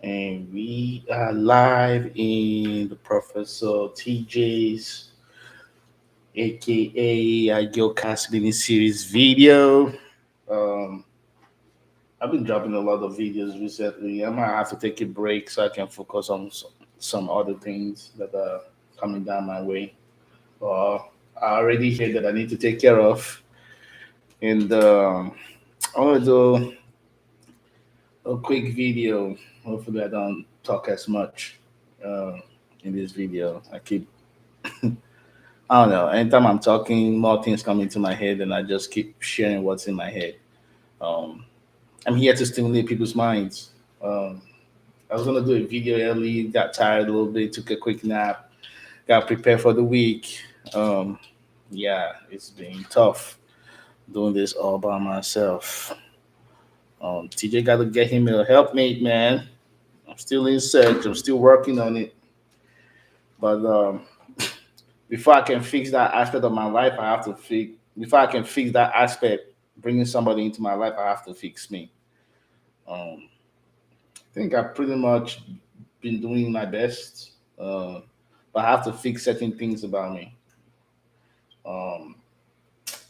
And we are live in the Professor TJ's, aka Geocast mini series video. Um, I've been dropping a lot of videos recently. I might have to take a break so I can focus on some other things that are coming down my way. Uh, I already hear that I need to take care of. And I want to do a quick video. Hopefully, I don't talk as much uh, in this video. I don't know. Anytime I'm talking, more things come into my head, and I just keep sharing what's in my head. Um, I'm here to stimulate people's minds. Um, I was gonna do a video early, got tired a little bit, took a quick nap, got prepared for the week. Um, yeah, it's been tough doing this all by myself. TJ got to get him a helpmate, man. I'm still in search. I'm still working on it. But before I can fix that aspect of my life, I have to fix. Before I can fix that aspect, bringing somebody into my life, I have to fix me. Um, I think I've pretty much been doing my best, but I have to fix certain things about me. Um,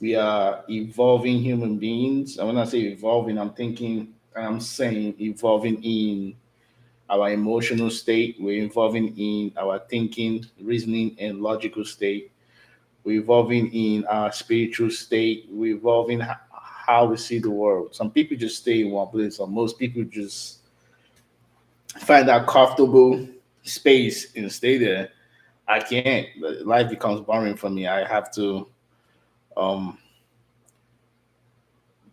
we are evolving human beings, and when I say evolving, I'm saying evolving in our emotional state. We're evolving in our thinking, reasoning, and logical state. We're evolving in our spiritual state. We're evolving how we see the world. Some people just stay in one place, or most people just find that comfortable space and stay there. I can't. Life becomes boring for me. I have to um,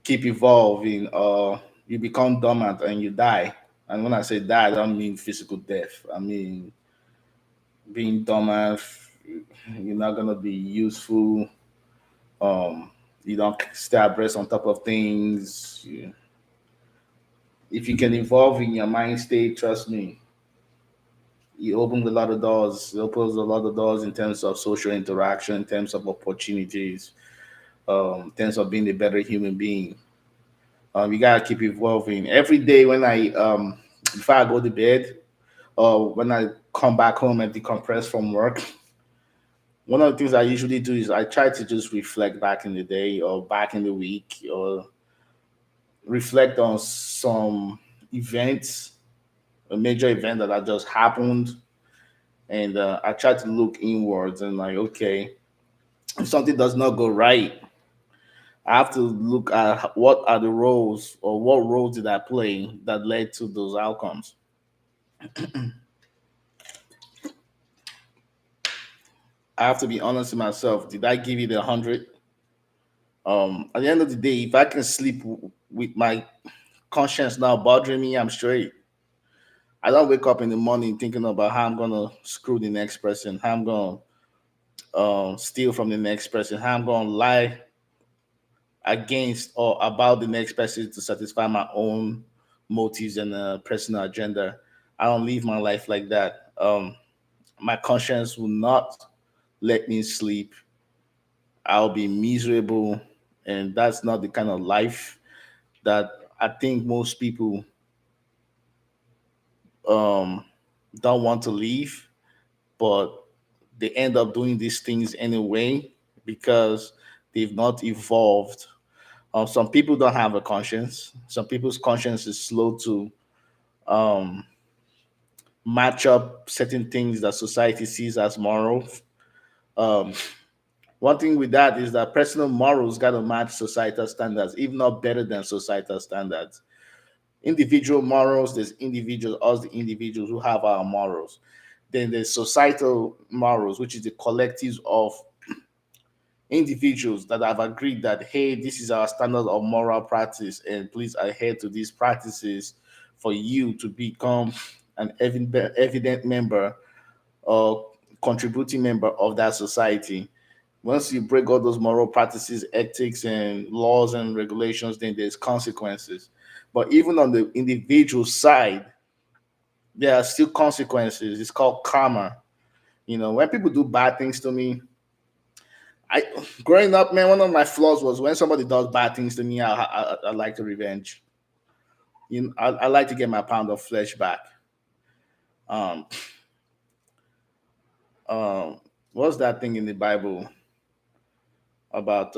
keep evolving, or you become dormant and you die. And when I say die, I don't mean physical death. I mean being dormant. You're not gonna be useful. Um, you don't stay abreast on top of things. If you can evolve in your mind state, trust me, it opens a lot of doors. It opens a lot of doors in terms of social interaction, in terms of opportunities, in terms of being a better human being. You gotta keep evolving every day. When I before I go to bed, or when I come back home and decompress from work, one of the things I usually do is I try to just reflect back in the day or back in the week, or reflect on some events, a major event that had just happened, and I try to look inwards and like, okay, if something does not go right, I have to look at what are the roles or what roles did I play that led to those outcomes. I have to be honest with myself. Did I give it 100? At the end of the day, if I can sleep with my conscience now bothering me, I'm straight. I don't wake up in the morning thinking about how I'm gonna screw the next person, how I'm gonna steal from the next person, how I'm gonna lie against or about the next person to satisfy my own motives and personal agenda. I don't live my life like that. My conscience will not let me sleep. I'll be miserable, and that's not the kind of life that I think most people um, don't want to live, but they end up doing these things anyway because they've not evolved. Some people don't have a conscience. Some people's conscience is slow to um, match up certain things that society sees as moral. Um, One thing with that is that personal morals got to match societal standards, if not better than societal standards. Individual morals, there's individuals, us the individuals who have our morals. Then there's societal morals, which is the collectives of individuals that have agreed that, hey, this is our standard of moral practice, and please adhere to these practices for you to become an evident member or contributing member of that society. Once you break all those moral practices, ethics, and laws and regulations, then there's consequences. But even on the individual side, there are still consequences. It's called karma. When people do bad things to me, I growing up, man, one of my flaws was when somebody does bad things to me, I like to revenge. I like to get my pound of flesh back. Um, um, what's that thing in the Bible about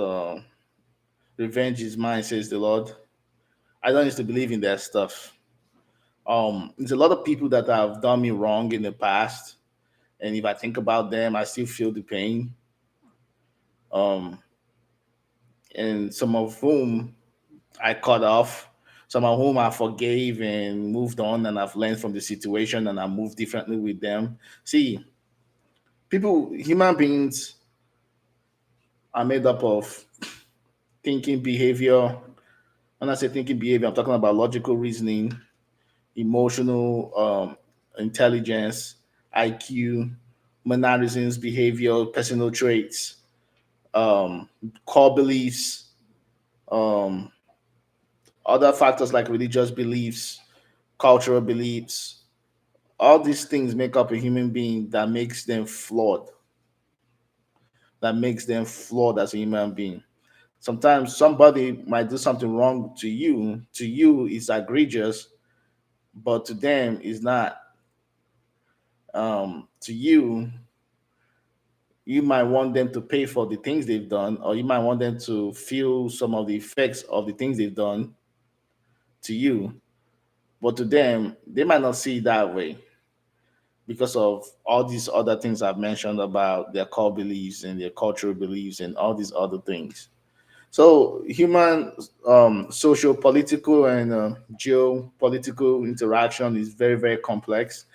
revenge is mine, says the Lord? I don't used to believe in that stuff. There's a lot of people that have done me wrong in the past, and if I think about them, I still feel the pain. Um, and some of whom I cut off, some of whom I forgave and moved on, and I've learned from the situation and I move differently with them. See, people, human beings are made up of thinking behavior. When I say thinking behavior, I'm talking about logical reasoning, emotional intelligence, IQ, mannerisms, behavior, personal traits, um, core beliefs, um, other factors like religious beliefs, cultural beliefs. All these things make up a human being that makes them flawed, that makes them flawed as a human being. Sometimes somebody might do something wrong to you. To you, it's egregious, but to them, it's not. To you, you might want them to pay for the things they've done, or you might want them to feel some of the effects of the things they've done to you. But to them, they might not see it that way because of all these other things I've mentioned about their core beliefs and their cultural beliefs and all these other things. So, human social, political, and geopolitical interaction is very, very complex.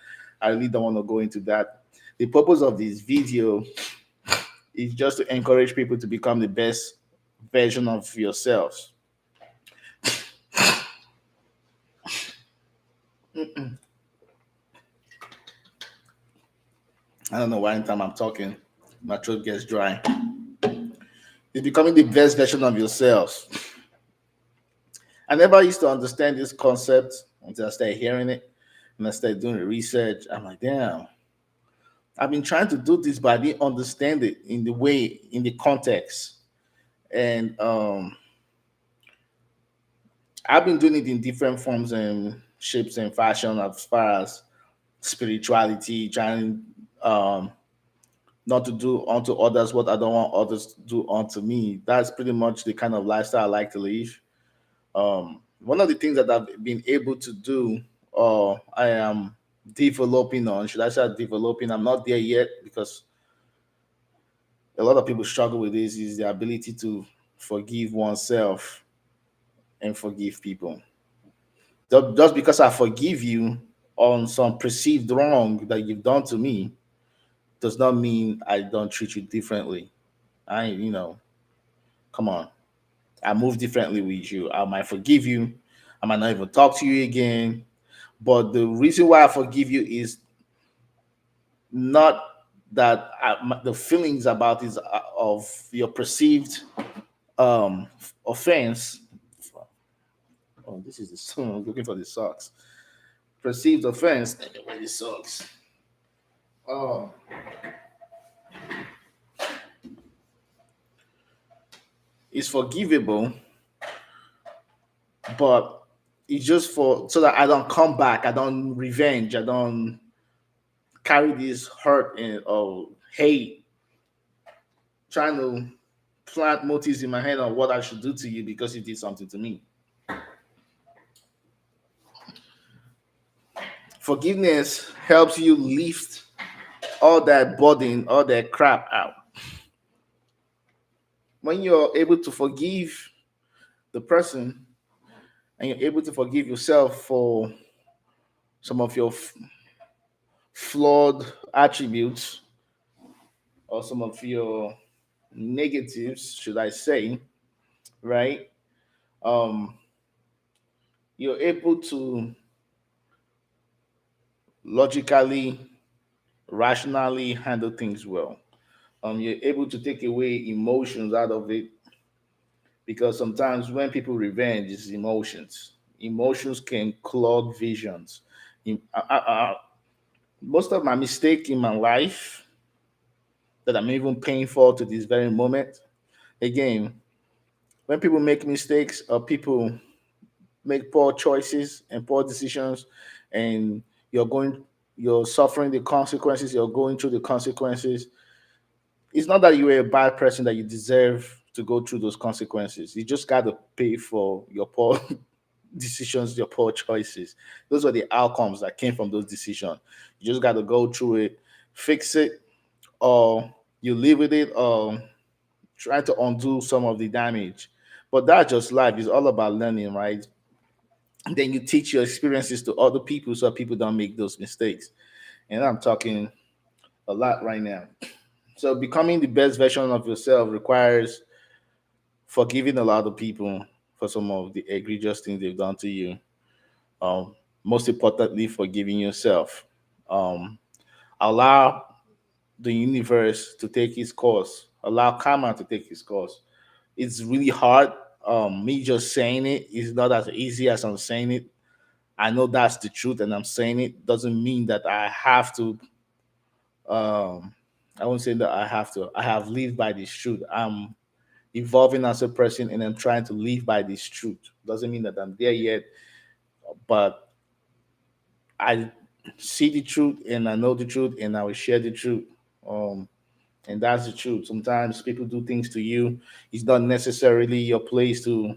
I really don't want to go into that. The purpose of this video is just to encourage people to become the best version of yourselves. I don't know why anytime I'm talking, my throat gets dry. It's becoming the best version of yourselves. I never used to understand this concept until I started hearing it and I started doing the research. I'm like, damn, I've been trying to do this, but I didn't understand it in the way, in the context. And I've been doing it in different forms and shapes and fashion as far as spirituality, trying not to do unto others what I don't want others to do unto me. That's pretty much the kind of lifestyle I like to live. One of the things that I've been able to do, or I am developing on, should I say developing? I'm not there yet because a lot of people struggle with this, is the ability to forgive oneself and forgive people. Just because I forgive you on some perceived wrong that you've done to me does not mean I don't treat you differently. Come on. I move differently with you. I might forgive you. I might not even talk to you again. But the reason why I forgive you is not that the feelings about is of your perceived offense. Oh, this is the song. I'm looking for the socks. Perceived offense. Let me wear the socks. Oh, it's forgivable, but it's just for so that I don't come back. I don't revenge. I don't carry this hurt and or hate, trying to plant motives in my head on what I should do to you because you did something to me. Forgiveness helps you lift all that burden, all that crap out. When you're able to forgive the person and you're able to forgive yourself for some of your flawed attributes or some of your negatives, should I say, right? Um, you're able to logically, rationally handle things well. You're able to take away emotions out of it because sometimes when people revenge, it's emotions. Emotions can clog visions. Most of my mistake in my life that I'm even paying for to this very moment, again, when people make mistakes or people make poor choices and poor decisions, and you're going you're suffering the consequences, you're going through the consequences. It's not that you were a bad person that you deserve to go through those consequences. You just got to pay for your poor decisions, your poor choices. Those were the outcomes that came from those decisions. You just got to go through it, fix it, or you live with it, or try to undo some of the damage. But that's just life. It's all about learning, right? And then you teach your experiences to other people so people don't make those mistakes. And I'm talking a lot right now. So becoming the best version of yourself requires forgiving a lot of people for some of the egregious things they've done to you. Um, Most importantly, forgiving yourself. Um, Allow the universe to take its course. Allow karma to take its course. It's really hard. Me just saying it is not as easy as I'm saying it. I know that's the truth, and I'm saying it doesn't mean that I have to. Um, I won't say that I have to. I have lived by this truth. I'm evolving as a person, and I'm trying to live by this truth. Doesn't mean that I'm there yet, but I see the truth, and I know the truth, and I will share the truth. Um, and that's the truth. Sometimes people do things to you. It's not necessarily your place to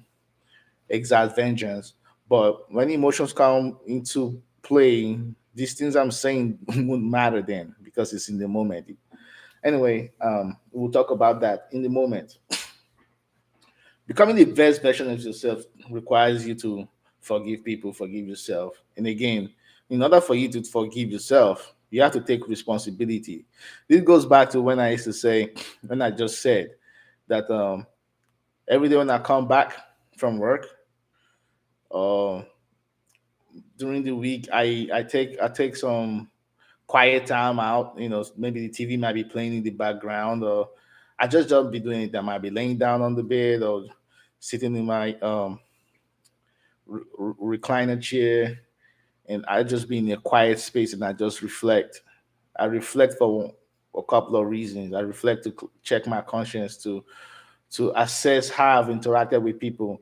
exact vengeance. But when emotions come into play, these things I'm saying won't matter then because it's in the moment. Anyway, we'll talk about that in the moment. Becoming the best version of yourself requires you to forgive people, forgive yourself. And again, in order for you to forgive yourself, you have to take responsibility. This goes back to when I used to say, when I just said that every day when I come back from work, uh, during the week, I take some quiet time out. Maybe the TV might be playing in the background, or I just don't be doing it. I might be laying down on the bed or sitting in my recliner chair, and I just be in a quiet space and I just reflect. I reflect for a couple of reasons. I reflect to check my conscience, to assess how I've interacted with people,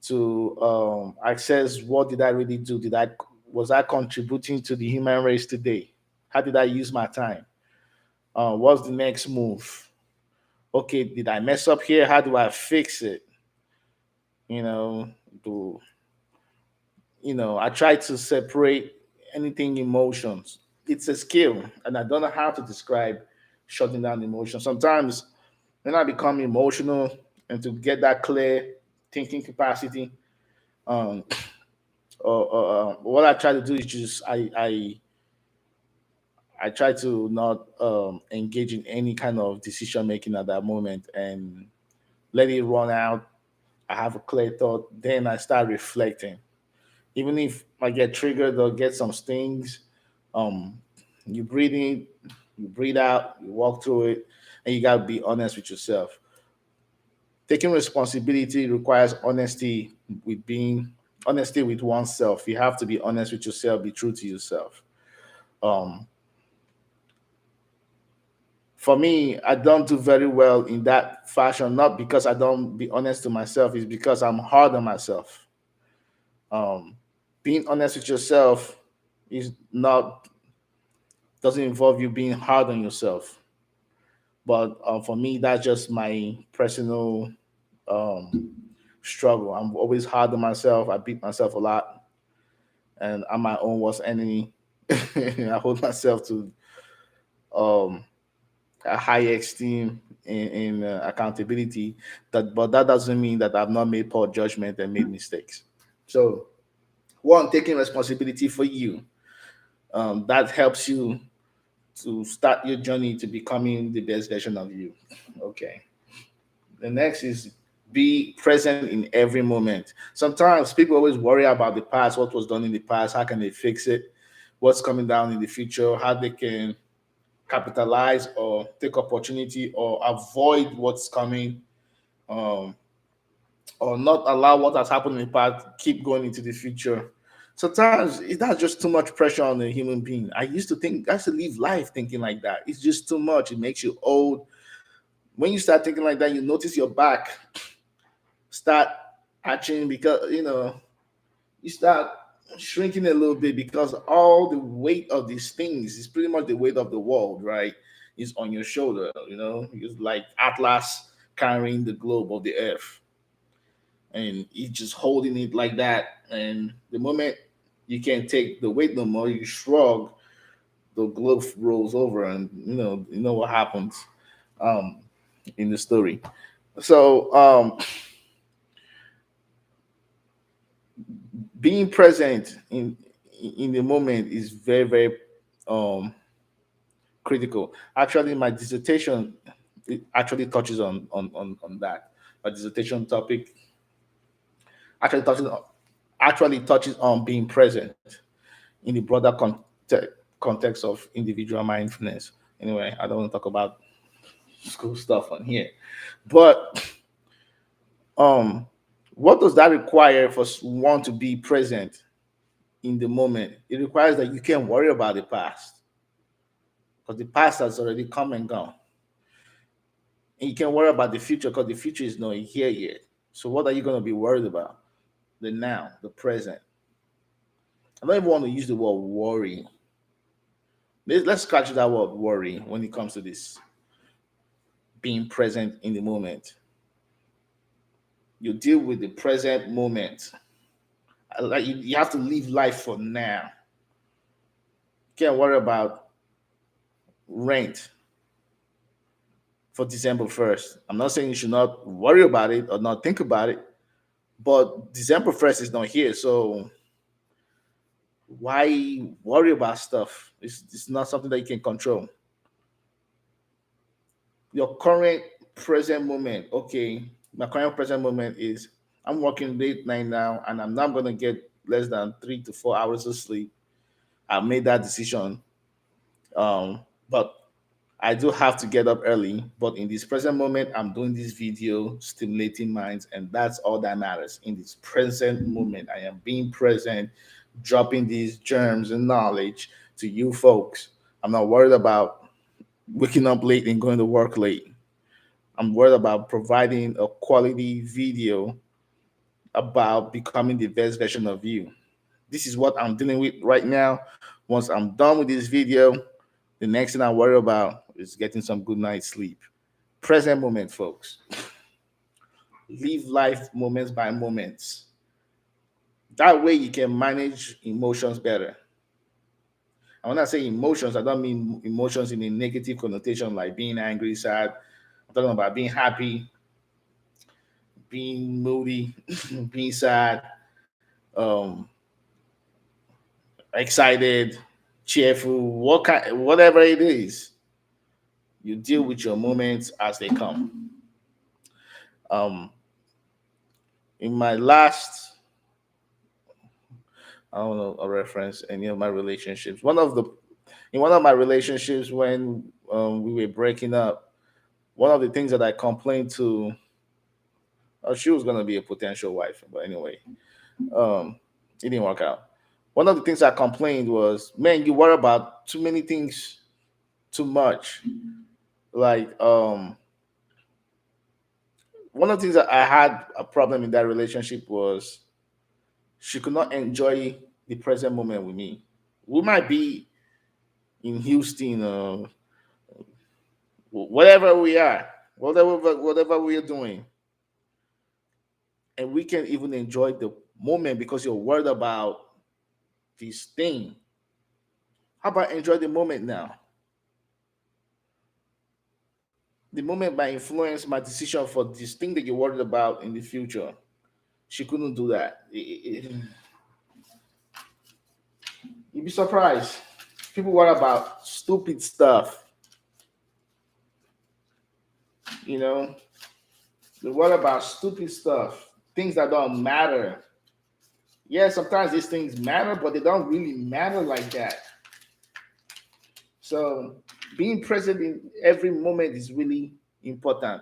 to assess what did I really do? Did I Was I contributing to the human race today? How did I use my time? What's the next move? Okay, did I mess up here? How do I fix it? You know, do I try to separate anything emotions. It's a skill, and I don't know how to describe shutting down emotions. Sometimes when I become emotional and to get that clear thinking capacity, um, what I try to do is just I try to not engage in any kind of decision making at that moment and let it run out. I have a clear thought, then I start reflecting. Even if I get triggered or get some stings, um, you breathe in, you breathe out, you walk through it, and you gotta be honest with yourself. Taking responsibility requires honesty with oneself. You have to be honest with yourself, be true to yourself. Um, for me, I don't do very well in that fashion, not because I don't be honest to myself, it's because I'm hard on myself. Um, Being honest with yourself is not doesn't involve you being hard on yourself. But for me, that's just my personal um, struggle. I'm always hard on myself. I beat myself a lot, and I'm my own worst enemy. I hold myself to um, a high esteem in accountability. But that doesn't mean that I've not made poor judgment and made mistakes. So, one, taking responsibility for you. That helps you to start your journey to becoming the best version of you. Okay. The next is be present in every moment. Sometimes people always worry about the past, what was done in the past, how can they fix it, what's coming down in the future, how they can capitalize or take opportunity or avoid what's coming, um, or not allow what has happened in the past keep going into the future. Sometimes that's just too much pressure on a human being. I used to live life thinking like that. It's just too much. It makes you old. When you start thinking like that, you notice your back start atching because you start. shrinking a little bit because all the weight of these things is pretty much the weight of the world, right? Is on your shoulder. It's like Atlas carrying the globe of the earth, and he's just holding it like that. And the moment you can't take the weight no more, you shrug, the globe rolls over, and you know what happens um, in the story. So being present in the moment is very very um, critical. Actually, my dissertation it actually touches on that. My dissertation topic actually touches on being present in the broader context of individual mindfulness. Anyway, I don't want to talk about school stuff on here, but um, what does that require for one to be present in the moment? It requires that you can't worry about the past because the past has already come and gone, and you can't worry about the future because the future is not here yet. So what are you going to be worried about? The now, the present. I don't even want to use the word worry. Let's scratch that word worry when it comes to this being present in the moment. You deal with the present moment. Like you have to live life for now. Can't worry about rent for December 1st. I'm not saying you should not worry about it or not think about it, but December 1st is not here. So why worry about stuff? It's not something that you can control. Your current present moment, okay, my current present moment is I'm working late night now and I'm not going to get less than 3 to 4 hours of sleep. I made that decision. But I do have to get up early. But in this present moment, I'm doing this video, stimulating minds, and that's all that matters. In this present moment, I am being present, dropping these germs and knowledge to you folks. I'm not worried about waking up late and going to work late. I'm worried about providing a quality video about becoming the best version of you. This is what I'm dealing with right now. Once I'm done with this video, the next thing I worry about is getting some good night's sleep. Present moment, folks. Live life moments by moments. That way you can manage emotions better. And when I say emotions, I don't mean emotions in a negative connotation like being angry, sad. I'm talking about being happy, being moody, being sad, um, excited, cheerful, whatever it is. You deal with your moments as they come. Um, in my last, I don't know, a reference any of my relationships. In one of my relationships when we were breaking up, one of the things that I complained to, oh, she was gonna be a potential wife, but anyway, it didn't work out. One of the things I complained was, man, you worry about too many things too much. Like one of the things that I had a problem in that relationship was she could not enjoy the present moment with me. We might be in Houston or whatever we are, whatever we are doing, and we can even enjoy the moment because you're worried about this thing. How about enjoy the moment now? The moment might influence my decision for this thing that you're worried about in the future. She couldn't do that. You'd be surprised. People worry about stupid stuff. You know, they worry about stupid stuff, things that don't matter. Yeah, sometimes these things matter, but they don't really matter like that. So being present in every moment is really important.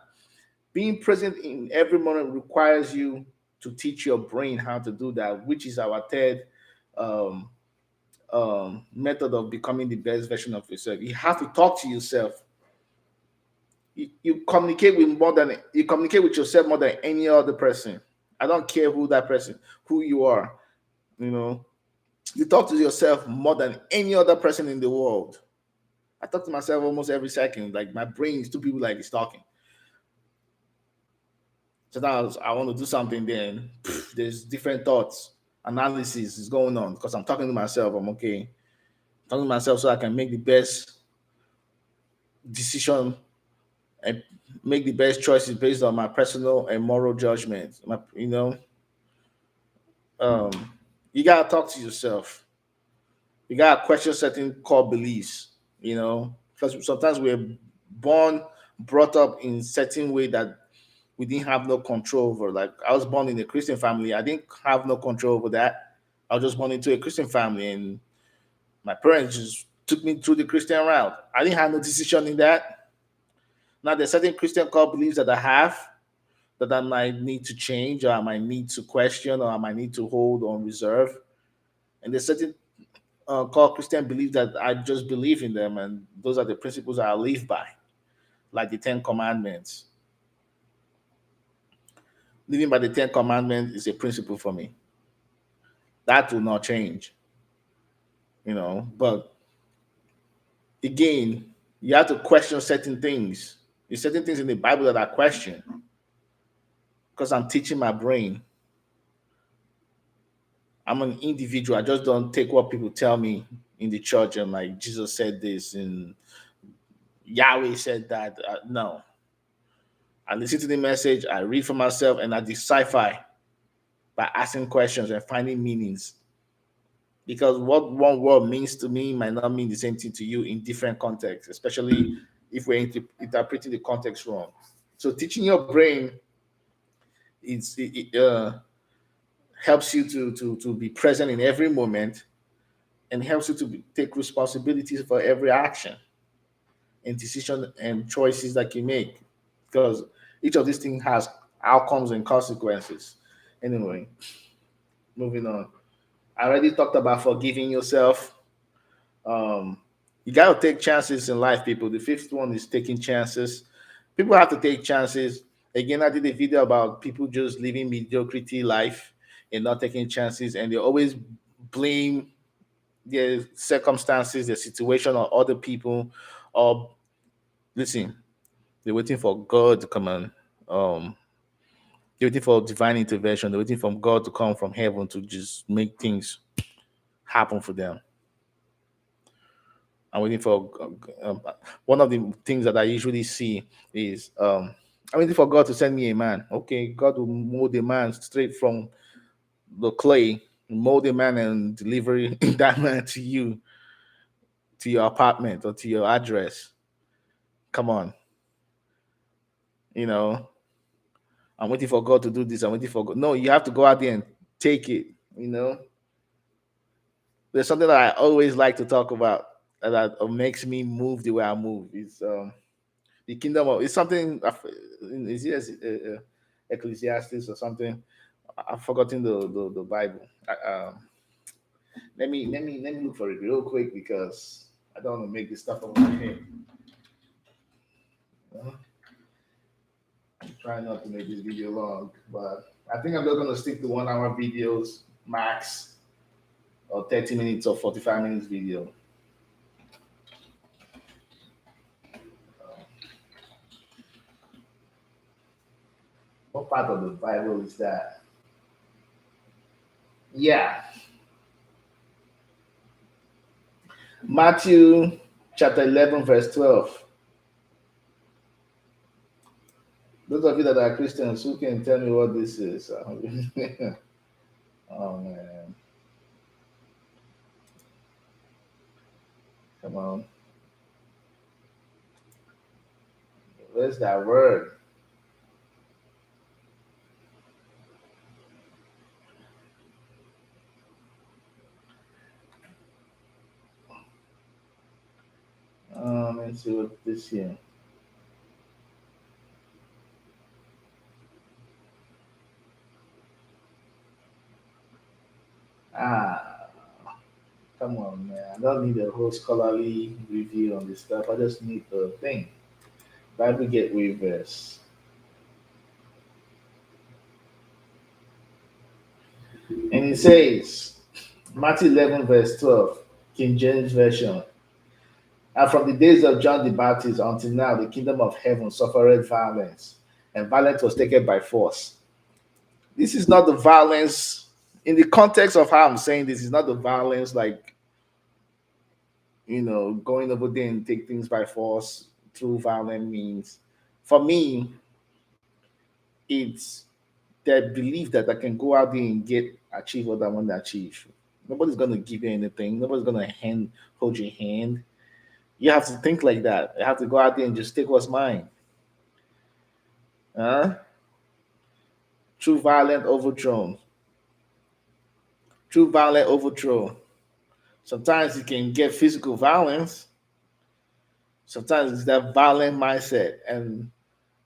Being present in every moment requires you to teach your brain how to do that, which is our third um, method of becoming the best version of yourself. You have to talk to yourself. You communicate with yourself more than any other person. I don't care who that person, who you are. You know, You talk to yourself more than any other person in the world. I talk to myself almost every second. Like my brain is two people like it's talking. Sometimes I want to do something, then there's different thoughts, analysis is going on because I'm talking to myself. I'm okay. Talking to myself so I can make the best decision and make the best choices based on my personal and moral judgment. Um, you gotta talk to yourself. You gotta question certain core beliefs. Because sometimes we're born, brought up in certain way that we didn't have no control over. Like I was born in a Christian family, I didn't have no control over that. I was just born into a Christian family, and my parents just took me through the Christian route. I didn't have no decision in that. Now there's certain Christian core beliefs that I have that I might need to change, or I might need to question, or I might need to hold on reserve. And there's certain core Christian beliefs that I just believe in them, and those are the principles I live by, like the Ten Commandments. Living by the Ten Commandments is a principle for me. That will not change. But again, you have to question certain things. There's certain things in the Bible that I question because I'm teaching my brain. I'm an individual. I just don't take what people tell me in the church and like Jesus said this and Yahweh said that. No, I listen to the message, I read for myself, and I decipher by asking questions and finding meanings. Because what one word means to me might not mean the same thing to you in different contexts, especially if we're interpreting the context wrong. So teaching your brain it helps you to be present in every moment and helps you to take responsibilities for every action and decision and choices that you make because each of these things has outcomes and consequences. Anyway, moving on. I already talked about forgiving yourself. Um, you got to take chances in life, people. The fifth one is taking chances. People have to take chances. Again, I did a video about people just living mediocrity life and not taking chances, and they always blame their circumstances, their situation, or other people. Or listen, they're waiting for God to come and they're waiting for divine intervention. They're waiting for God to come from heaven to just make things happen for them. I'm waiting for one of the things that I usually see is I'm waiting for God to send me a man. Okay, God will mold a man straight from the clay, mold a man and deliver that man to you, to your apartment or to your address. Come on, you know. I'm waiting for God to do this. I'm waiting for God. No, you have to go out there and take it. There's something that I always like to talk about that makes me move the way I move. It's the kingdom of. It's something. Is it Ecclesiastes or something? I've forgotten the Bible. Let me look for it real quick because I don't want to make this stuff up in my head. Uh, I'm trying not to make this video long, but I think I'm just gonna stick to 1 hour videos max, or 30 minutes or 45 minutes video. What part of the Bible is that? Yeah, Matthew chapter 11, verse 12. Those of you that are Christians, who can tell me what this is? Oh man, come on. Where's that word? Let's see what this here. Ah, come on, man. I don't need a whole scholarly review on this stuff. I just need the thing. Bible Gateway verse. And it says, Matthew 11, verse 12, King James Version. And from the days of John the Baptist until now, the kingdom of heaven suffered violence, and violence was taken by force. This is not the violence, in the context of how I'm saying this, is not the violence like, going over there and take things by force through violent means. For me, it's that belief that I can go out there and achieve what I want to achieve. Nobody's gonna give you anything. Nobody's gonna hold your hand. You have to think like that. You have to go out there and just take what's mine. Huh? True violent overthrown. True violent overthrow. Sometimes you can get physical violence. Sometimes it's that violent mindset. And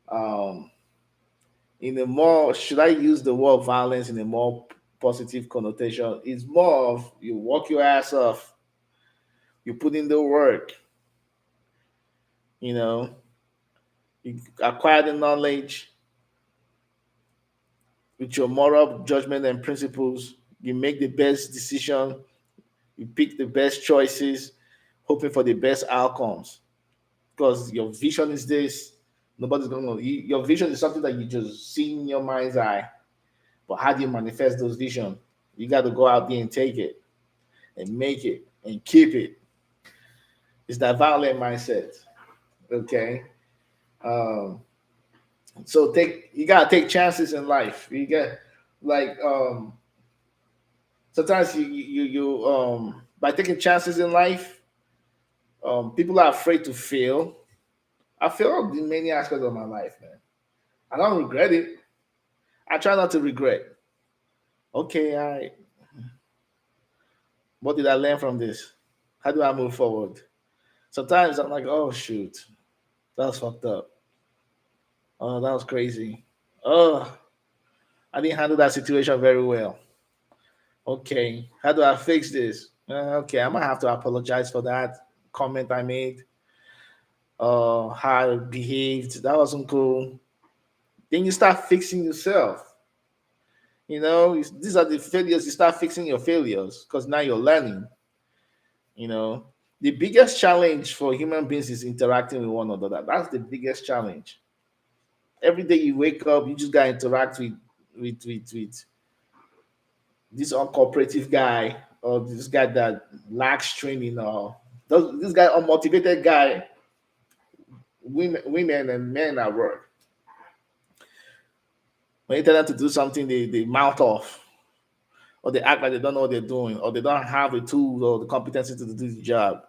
um, in a more, should I use the word violence in a more positive connotation? It's more of you walk your ass off, you put in the work, you know, you acquire the knowledge with your moral judgment and principles. You make the best decision, you pick the best choices, hoping for the best outcomes. Because your vision is this. Nobody's going to know. Your vision is something that you just see in your mind's eye. But how do you manifest those visions? You got to go out there and take it and make it and keep it. It's that violent mindset. Okay. Um, so you gotta take chances in life. You get like sometimes you by taking chances in life, people are afraid to fail. I failed in many aspects of my life, man. I don't regret it. I try not to regret. Okay, what did I learn from this? How do I move forward? Sometimes I'm like, oh shoot, that was fucked up. Oh, that was crazy. Oh, I didn't handle that situation very well. Okay, how do I fix this? Okay, I might have to apologize for that comment I made. How I behaved, that wasn't cool. Then you start fixing yourself. These are the failures. You start fixing your failures because now you're learning. You know, the biggest challenge for human beings is interacting with one another. That's the biggest challenge. Every day you wake up, you just gotta interact with this uncooperative guy or this guy that lacks training or this guy unmotivated guy, women and men at work. When you tell them to do something, they mouth off or they act like they don't know what they're doing or they don't have the tools or the competency to do the job.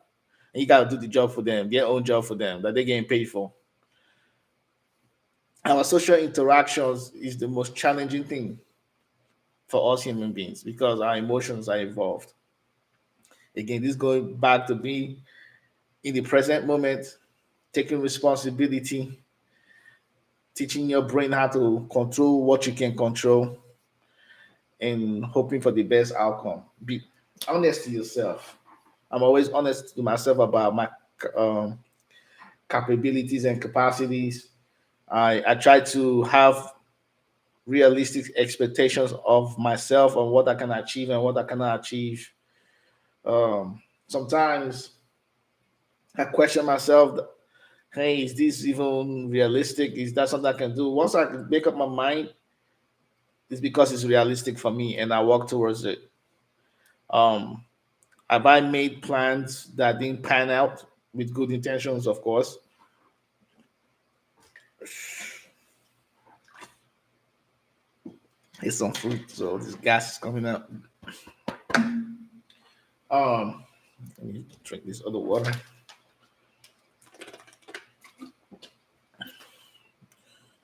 And you got to do the job for them, their own job for them that they're getting paid for. Our social interactions is the most challenging thing for us human beings because our emotions are involved. Again, this going back to be in the present moment, taking responsibility, teaching your brain how to control what you can control, and hoping for the best outcome. Be honest to yourself. I'm always honest to myself about my um, capabilities and capacities. I try to have realistic expectations of myself and what I can achieve and what I cannot achieve. Sometimes I question myself. Hey, is this even realistic? Is that something I can do? Once I make up my mind, it's because it's realistic for me and I walk towards it. Um, have I made plans that didn't pan out with good intentions, of course? It's some fruit, so this gas is coming out. Um, Let me drink this other water.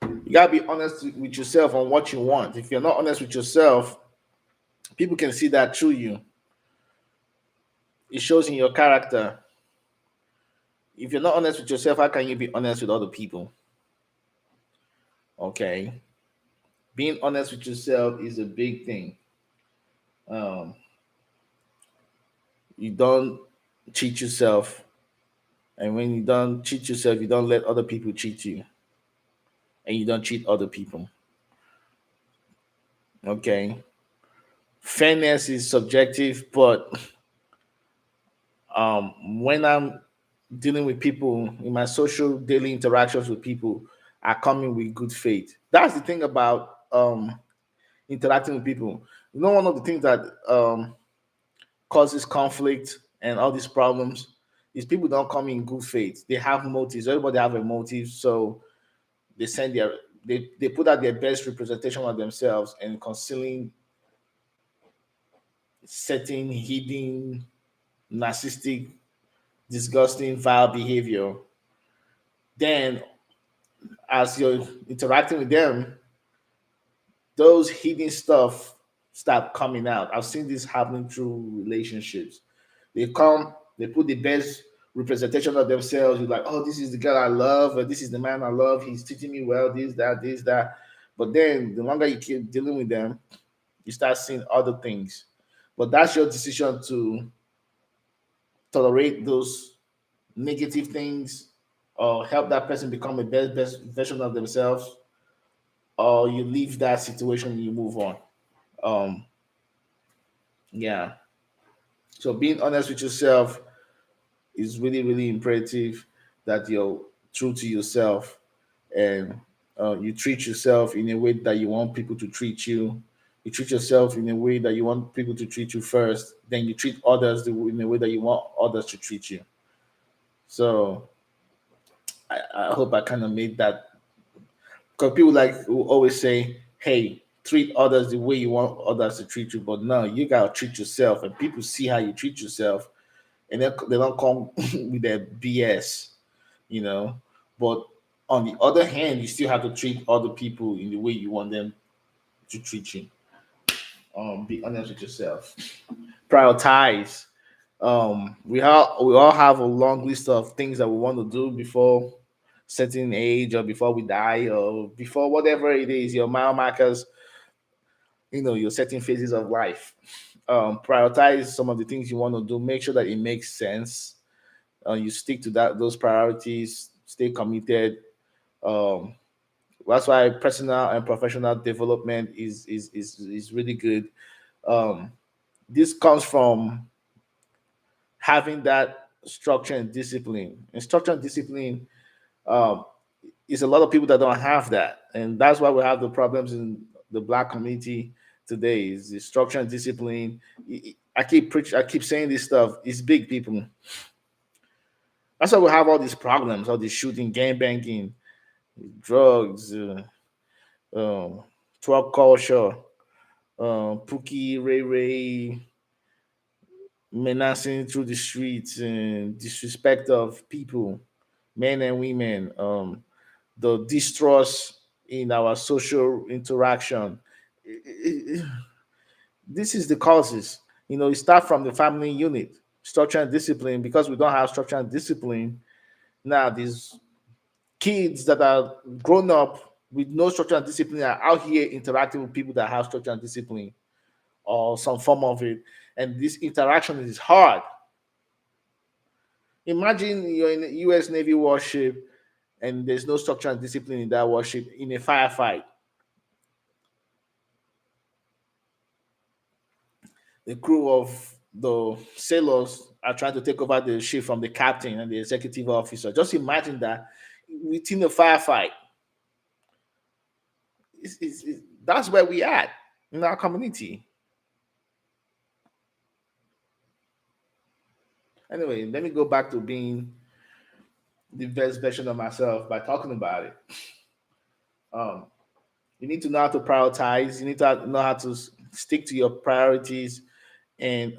You gotta be honest with yourself on what you want. If you're not honest with yourself, people can see that through you. It shows in your character. If you're not honest with yourself, how can you be honest with other people? Okay. Being honest with yourself is a big thing. Um, you don't cheat yourself. And when you don't cheat yourself, you don't let other people cheat you. And you don't cheat other people. Okay. Fairness is subjective, but when I'm dealing with people in my social daily interactions with people, I come in with good faith. That's the thing about interacting with people. You know, one of the things that causes conflict and all these problems is people don't come in good faith. They have motives. Everybody have a motive, so they send their they put out their best representation of themselves and concealing certain hidden narcissistic, disgusting, vile behavior. Then, as you're interacting with them, those hidden stuff start coming out. I've seen this happening through relationships. They come, they put the best representation of themselves. You're like, oh, this is the girl I love, or this is the man I love. He's treating me well, this, that, this, that. But then the longer you keep dealing with them, you start seeing other things. But that's your decision to tolerate those negative things or help that person become a best version of themselves, or you leave that situation and you move on. Um, yeah. So being honest with yourself is really, really imperative that you're true to yourself and you treat yourself in a way that you want people to treat you. You treat yourself in a way that you want people to treat you first. Then you treat others in a way that you want others to treat you. So I hope I kind of made that because people like will always say, "Hey, treat others the way you want others to treat you." But no, you gotta treat yourself, and people see how you treat yourself, and they don't come with that BS, you know. But on the other hand, you still have to treat other people in the way you want them to treat you. Be honest with yourself. Prioritize. We all have a long list of things that we want to do before certain age or before we die or before whatever it is, your mile markers, your certain phases of life. Prioritize some of the things you want to do. Make sure that it makes sense. You stick to those priorities. Stay committed. Um, that's why personal and professional development is really good. Um, this comes from having that structure and discipline. And structure and discipline um, is a lot of people that don't have that, and that's why we have the problems in the black community today. Is the structure and discipline. I keep saying this stuff. It's big people. That's why we have all these problems, all this shooting, gang banging, drugs, um, drug culture, Pookie, Ray Ray, menacing through the streets and disrespect of people, men and women, the distrust in our social interaction. This is the causes. It start from the family unit, structure and discipline. Because we don't have structure and discipline, now these kids that are grown up with no structure and discipline are out here interacting with people that have structure and discipline or some form of it. And this interaction is hard. Imagine you're in a US Navy warship and there's no structure and discipline in that warship in a firefight. The crew of the sailors are trying to take over the ship from the captain and the executive officer. Just imagine that within a firefight. That's where we at in our community. Anyway, let me go back to being the best version of myself by talking about it. Um, you need to know how to prioritize. You need to know how to stick to your priorities and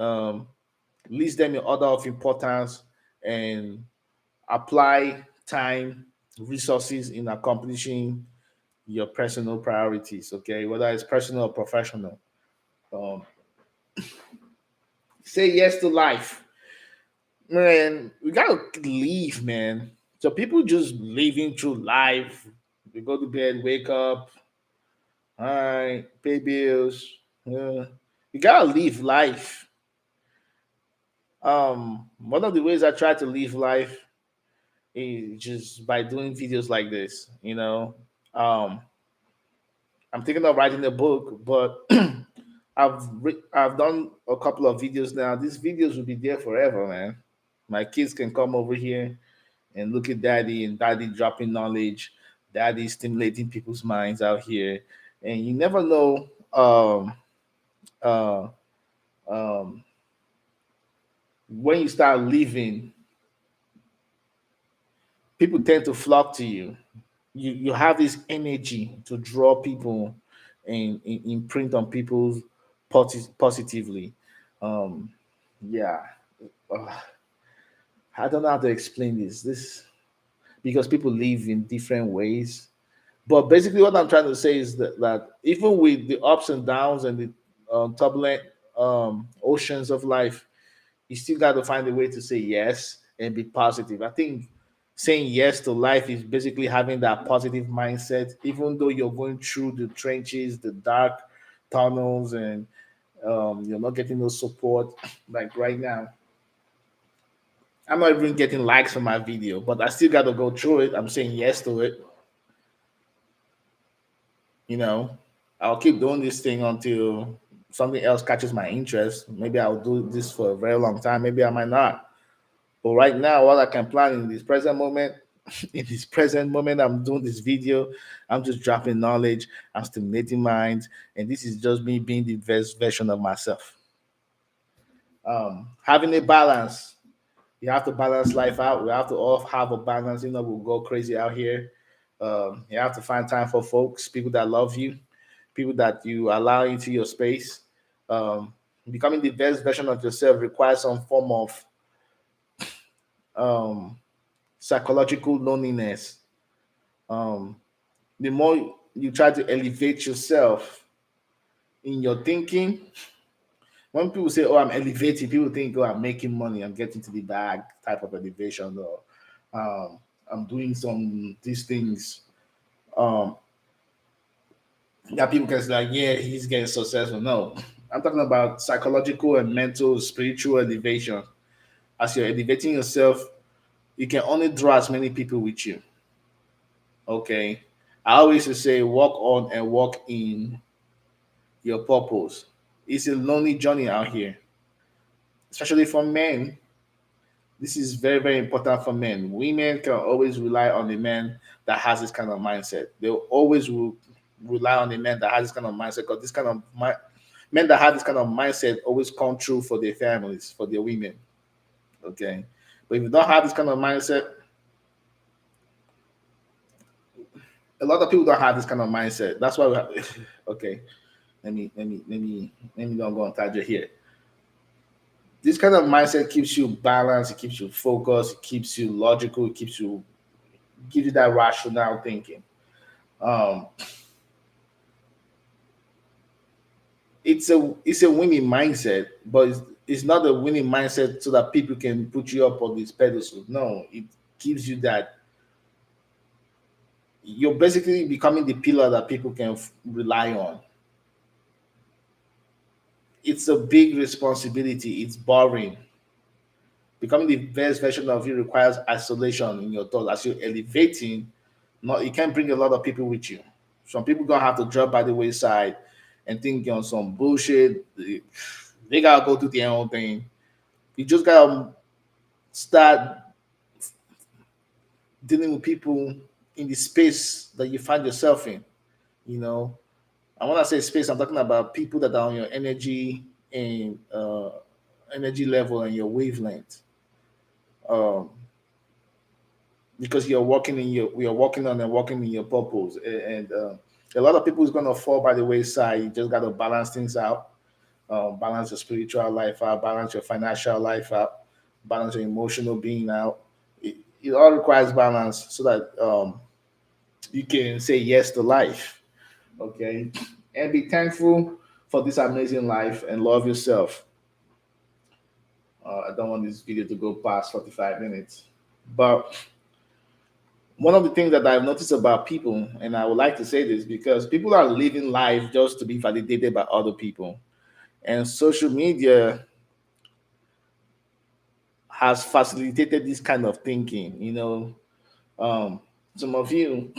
list them in order of importance and apply time, resources in accomplishing your personal priorities. Okay, whether it's personal or professional. Um, say yes to life, man. We gotta leave, man. So people just living through life. They go to bed, wake up, all right, pay bills. You gotta live life. One of the ways I try to live life is just by doing videos like this. I'm thinking of writing a book, but I've done a couple of videos now. These videos will be there forever, man. My kids can come over here and look at daddy, and daddy dropping knowledge, daddy stimulating people's minds out here. And you never know, uh um when you start leaving, people tend to flock to you. You have this energy to draw people and imprint on people positively. um yeah. uh, I don't know how to explain this because people live in different ways. But basically, what I'm trying to say is that even with the ups and downs and the turbulent oceans of life, you still got to find a way to say yes and be positive. I think saying yes to life is basically having that positive mindset, even though you're going through the trenches, the dark tunnels, and you're not getting no support. Like right now, I'm not even getting likes for my video, but I still got to go through it. I'm saying yes to it. You know, I'll keep doing this thing until something else catches my interest. Maybe I'll do this for a very long time. Maybe I might not. But right now, what I can plan in this present moment, in this present moment, I'm doing this video. I'm just dropping knowledge. I'm stimulating minds, and this is just me being the best version of myself. Having a balance. You have to balance life out. We have to all have a balance. You know, we'll go crazy out here. You have to find time for folks, people that love you, people that you allow into your space. Um, Becoming the best version of yourself requires some form of um, psychological loneliness. Um, the more you try to elevate yourself in your thinking, when people say, "Oh, I'm elevating," people think, "Oh, I'm making money. I'm getting to the bag," type of elevation, or I'm doing some these things um, that people can say, like, "Yeah, he's getting successful." No, I'm talking about psychological and mental, spiritual elevation. As you're elevating yourself, you can only draw as many people with you. Okay, I always used to say, "Walk on and walk in your purpose." It's a lonely journey out here, especially for men. This is very, very important for men. Women can always rely on a man that has this kind of mindset. They'll always will rely on a man that has this kind of mindset because men that have this kind of mindset always come true for their families, for their women. Okay. But if you don't have this kind of mindset, a lot of people don't have this kind of mindset. That's why we have okay. Let me don't go on tangent here. This kind of mindset keeps you balanced, it keeps you focused, it keeps you logical, it keeps you gives you that rational thinking. Um, it's a winning mindset, but it's not a winning mindset so that people can put you up on this pedestal. No, it gives you that you're basically becoming the pillar that people can rely on. It's a big responsibility. It's boring. Becoming the best version of you requires isolation in your thoughts. As you're elevating, not you can't bring a lot of people with you. Some people gonna have to drop by the wayside and think you're on some bullshit. They gotta go do their own thing. You just gotta start dealing with people in the space that you find yourself in. You know, and when I say space, I'm talking about people that are on your energy level and your wavelength. Um, because you're working on and working in your purpose, and a lot of people is gonna fall by the wayside. You just gotta balance things out, balance your spiritual life out, balance your financial life out, balance your emotional being out. It all requires balance so that you can say yes to life. Okay, and be thankful for this amazing life and love yourself. I don't want this video to go past 45 minutes, but one of the things that I've noticed about people, and I would like to say this because people are living life just to be validated by other people, and social media has facilitated this kind of thinking. Um, some of you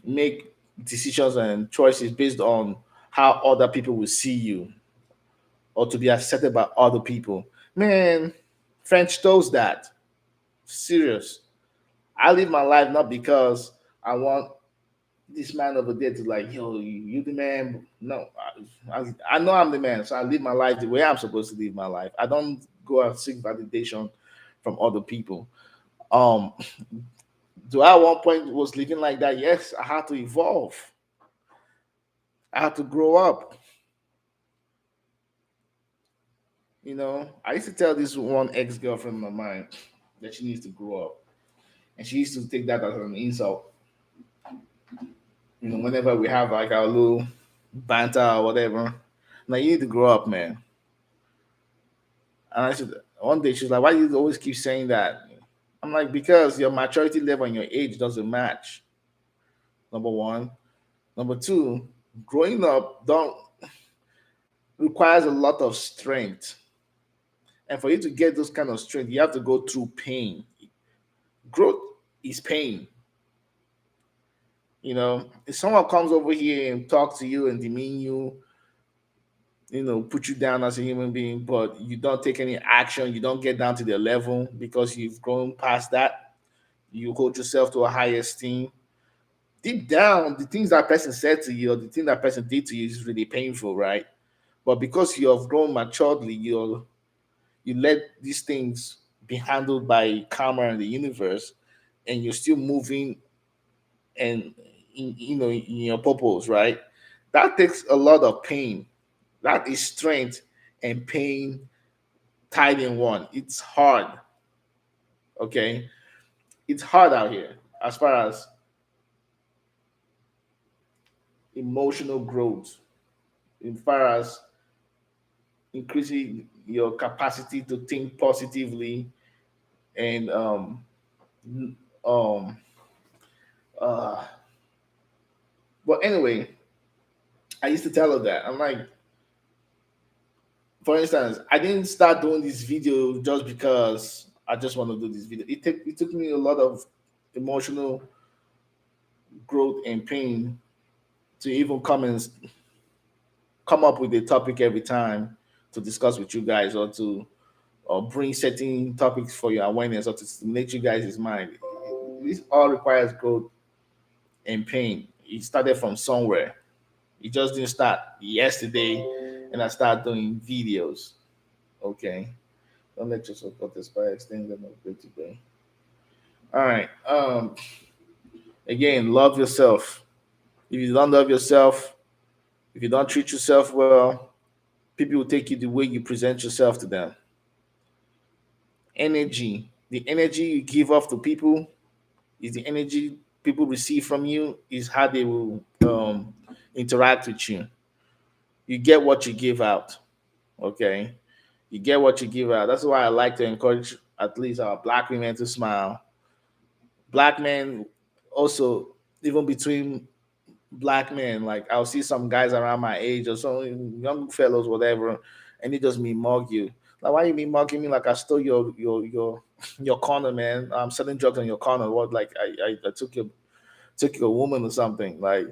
make decisions and choices based on how other people will see you. or to be accepted by other people. Man, French toast that. Serious. I live my life not because I want this man over there to like, yo, you the man. No, I know I'm the man, so I live my life the way I'm supposed to live my life. I don't go and seek validation from other people. Um, do I at one point was living like that? Yes, I had to evolve. I had to grow up. I used to tell this one ex girlfriend of mine that she needs to grow up, and she used to take that as an insult. Whenever we have like our little banter or whatever, like you need to grow up, man. And I said one day she's like, "Why do you always keep saying that?" I'm like, "Because your maturity level and your age doesn't match. Number one, number two, growing up don't requires a lot of strength, and for you to get those kind of strength, you have to go through pain. Growth is pain. If someone comes over here and talks to you and demean you, put you down as a human being, but you don't take any action, you don't get down to their level because you've grown past that, you hold yourself to a higher esteem. Deep down, the things that person said to you or the thing that person did to you is really painful, right? But because you have grown maturely, you let these things be handled by karma and the universe, and you're still moving and in your purpose, right? That takes a lot of pain. That is strength and pain tied in one. It's hard. Okay, it's hard out here as far as emotional growth, as far as increasing your capacity to think positively and um uh but anyway, I used to tell her that. I'm like, for instance, I didn't start doing this video just because I just want to do this video. It took me a lot of emotional growth and pain to even come up with a topic every time to discuss with you guys, or to or bring certain topics for your awareness, or to stimulate you guys' mind. This all requires growth and pain. It started from somewhere. It just didn't start yesterday, and I started doing videos. Okay. Don't let yourself got this by extend them a bit today. All right. Again, love yourself. If you don't love yourself, if you don't treat yourself well, people will take you the way you present yourself to them. Energy. The energy you give off to people is the energy people receive from you, is how they will interact with you. You get what you give out. Okay. You get what you give out. That's why I like to encourage at least our black women to smile. Black men also, even between black men, like I'll see some guys around my age or some young fellows, whatever, and they just me mug you. Like, why you me mugging me like I stole your corner, man? I'm selling drugs on your corner. What, like I took your woman or something? Like,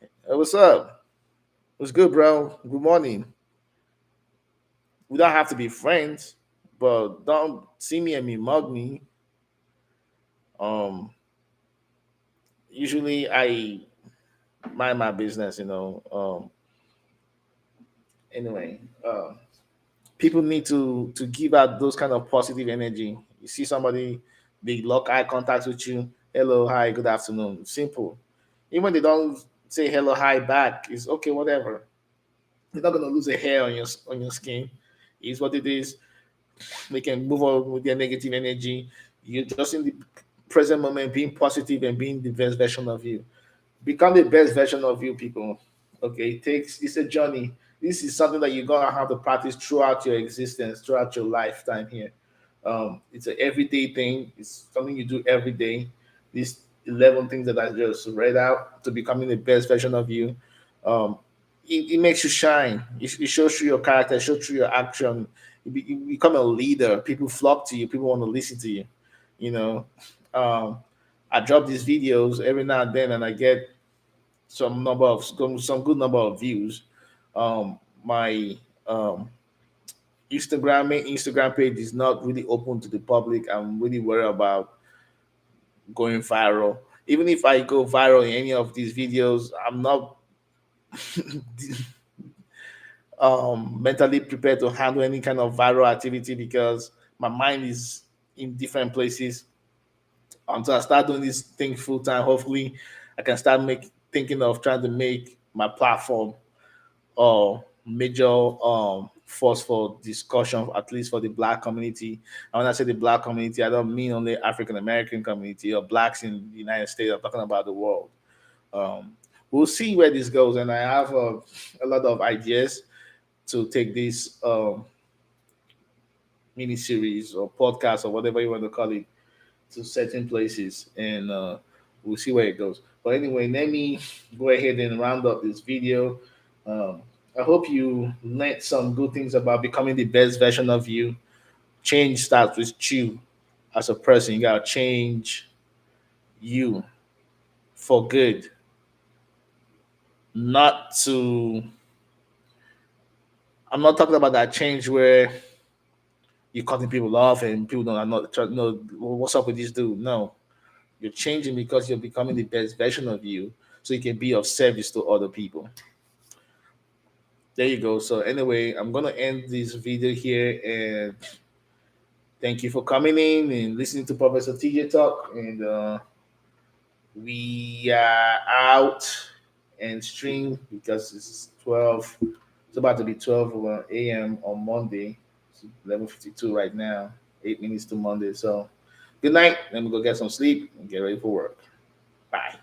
hey, what's up? What's good, bro? Good morning. We don't have to be friends, but don't see me and me mug me. Um, Usually I mind my business, Anyway, people need to give out those kind of positive energy. You see somebody, they lock eye contact with you. Hello, hi, good afternoon. Simple. Even when they don't say hello, hi back, it's okay, whatever. You're not gonna lose a hair on your skin. It's what it is. They can move on with their negative energy. You're just in the present moment, being positive and being the best version of you. Become the best version of you, people. Okay, it's a journey. This is something that you're gonna have to practice throughout your existence, throughout your lifetime here. It's an everyday thing. It's something you do every day. These 11 things that I just read out to becoming the best version of you. um, it makes you shine. It shows through your character, shows through your action. You become a leader. People flock to you. People want to listen to you. You know, um, I drop these videos every now and then, and I get some good number of views. My Um, Instagram page is not really open to the public. I'm really worried about going viral. Even if I go viral in any of these videos, I'm not mentally prepared to handle any kind of viral activity because my mind is in different places. Until I start doing this thing full time, hopefully I can start make thinking of trying to make my platform major force for discussion, at least for the black community. And when I say the black community, I don't mean only African American community or blacks in the United States. I'm talking about the world. We'll see where this goes, and I have a lot of ideas to take this mini series or podcast or whatever you want to call it to certain places, and we'll see where it goes. But anyway, let me go ahead and round up this video. Um, I hope you learned some good things about becoming the best version of you. Change starts with you as a person. You gotta change you for good, not to. I'm not talking about that change where you're cutting people off and people don't are not no what's up with this dude. No, you're changing because you're becoming the best version of you, so you can be of service to other people. There you go. So anyway, I'm gonna end this video here, and thank you for coming in and listening to Professor TJ talk. And we are out and stream because it's 12. It's about to be 12 a.m. on Monday. It's 11:52 right now. 8 minutes to Monday. So good night. Let me go get some sleep and get ready for work. Bye.